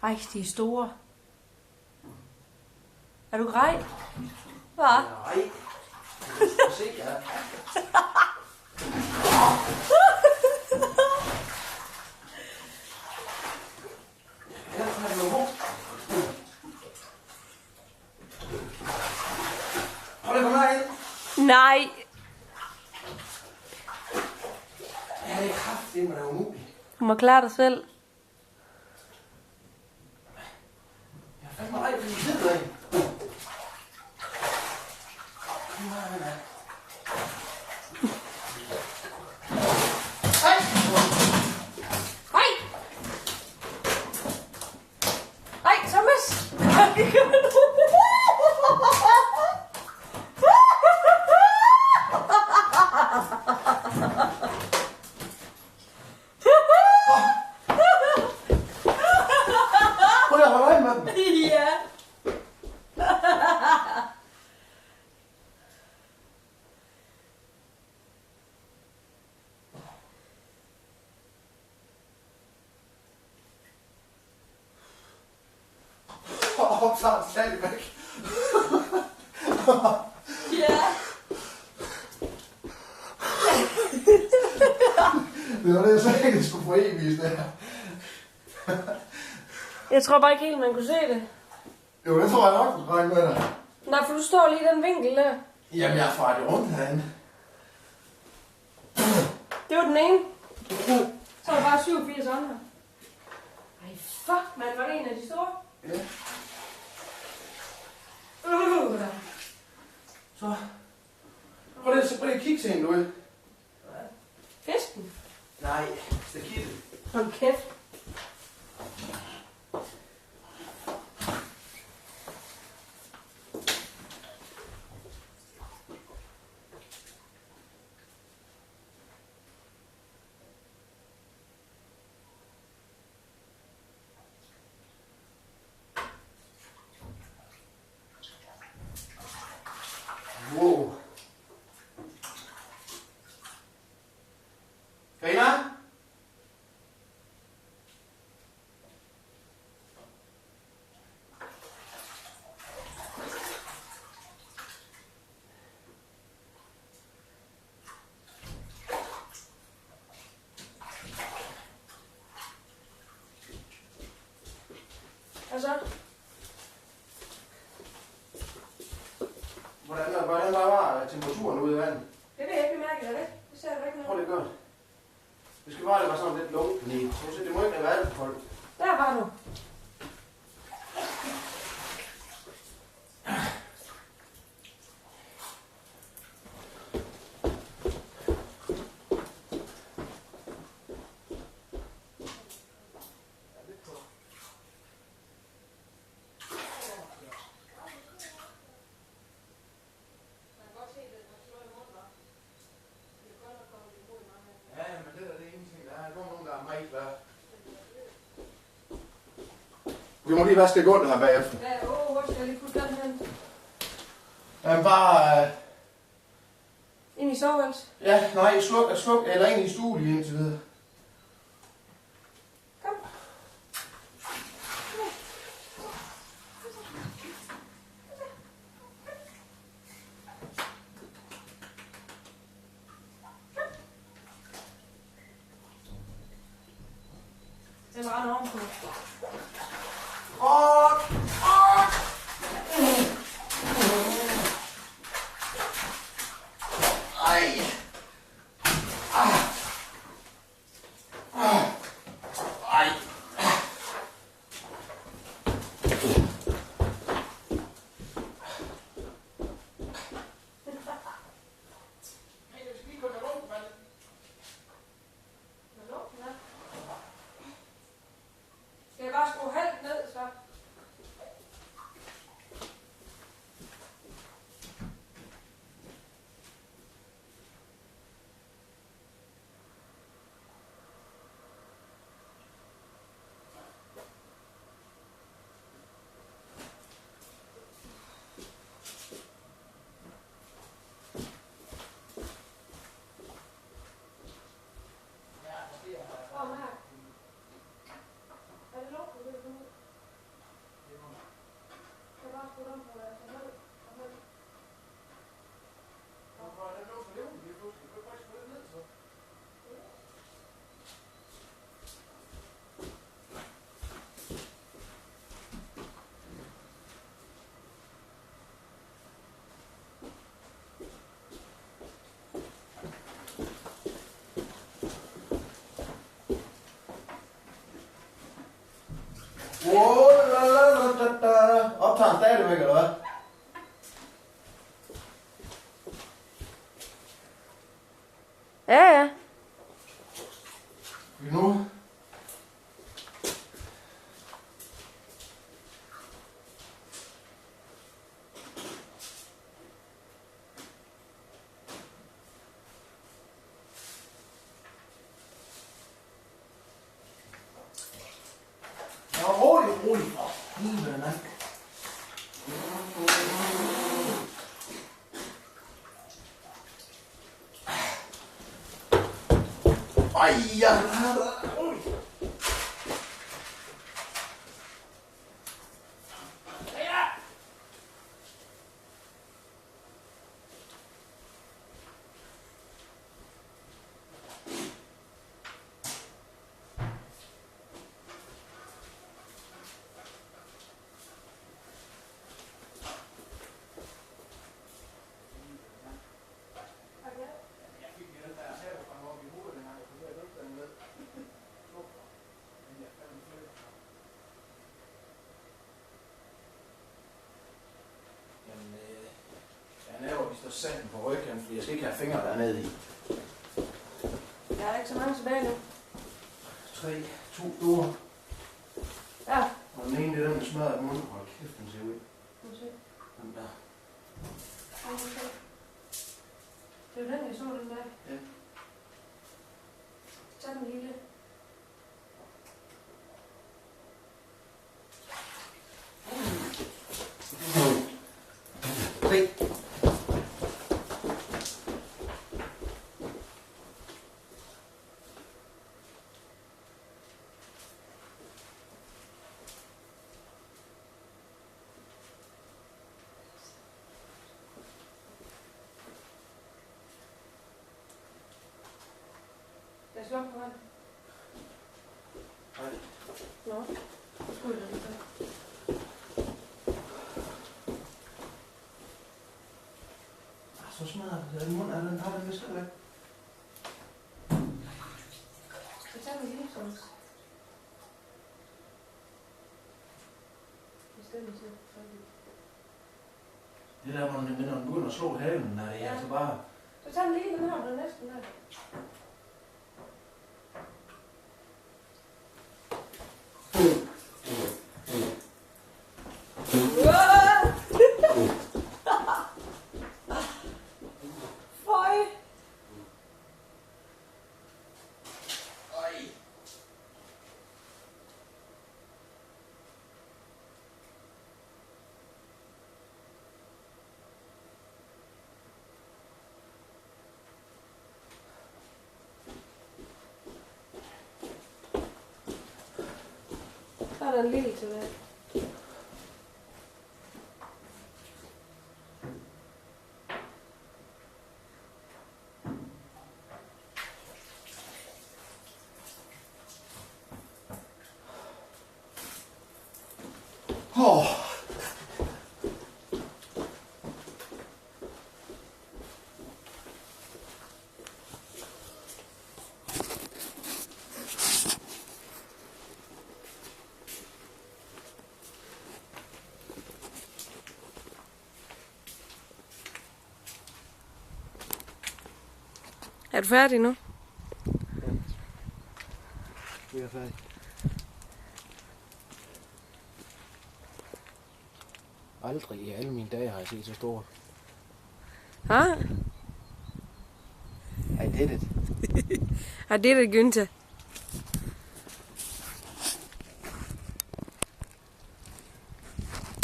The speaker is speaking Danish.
rigtig store. Er du grej? Hvad? Nej. Du skal se, ja. Hold da, kom herind. Nej. Ja, det er kraftigt, men det er umuligt. Du må klare dig selv. Jeg er fandme rej, fordi jeg sidder i. Ej, Thomas! Prøv at holde øje med dem. Ja. Optager stadigvæk. Ja. Det var det, jeg sagde, det skulle få evigt, det her. Jeg tror bare ikke helt, man kunne se det. Jo, det tror jeg nok, du regne med dig. Nej, for du står lige i den vinkel der. Jamen, jeg er farlig rundt herinde. Det var den ene. Så er der bare 87 andre. Ej, fuck, man, var det en af de store? Ja. Så. Prøv lige at kigge til hende, du ved. Fisken? Nej, stakittet. Hold kæft. Wow. Karina? Og så? Hvordan var temperaturen ude i vandet? Det vil jeg ikke bemærke, eller det? Det ser jeg ikke Prøv noget. lige at gøre det. Det skal bare være sådan lidt lunken. Så det må ikke være alt koldt. Der var du. Ja, men det er det ene ting. Der er nogen, der er meget værd. Vi må lige vaske gulvet her bagefter. Ja, hvor skal jeg lige putte den hen? Jamen bare... Ind i soveværelset. Ja, nej, sluk, eller ind i stuen lige indtil videre. Kom. Det var en ovenpå. Ej. Ej. Skal jeg bare skrue halvt ned, så? her stadigvæk, eller hvad? Ja, ja. Nu? Rolig. Helvede, mand. Ej, ja. Så sæt den på ryggen, fordi jeg skal ikke have fingre dernede i. Der er ikke så mange tilbage nu. 2 duer. Ja. Og den ene, det er den, der smadrer munden. Hold kæft, den ser ud. Den der. Det er jo den, jeg så den der. Ja. Tag den lille. Se. Jeg slår på den. Nej. Nå. Skål den så. Så smadrer det. Den mund er den, har den vist væk. Så tager vi lige sådan. I stedet så. Det der, når den begynder at slå halen, når det er altså bare... Så tager den lige den her, den næsten der. Så er der en lille tilbage. Er du færdig nu? Ja. Vi er færdige. Aldrig i alle mine dage har jeg set så store. Ah? I did it. I did it, Günther.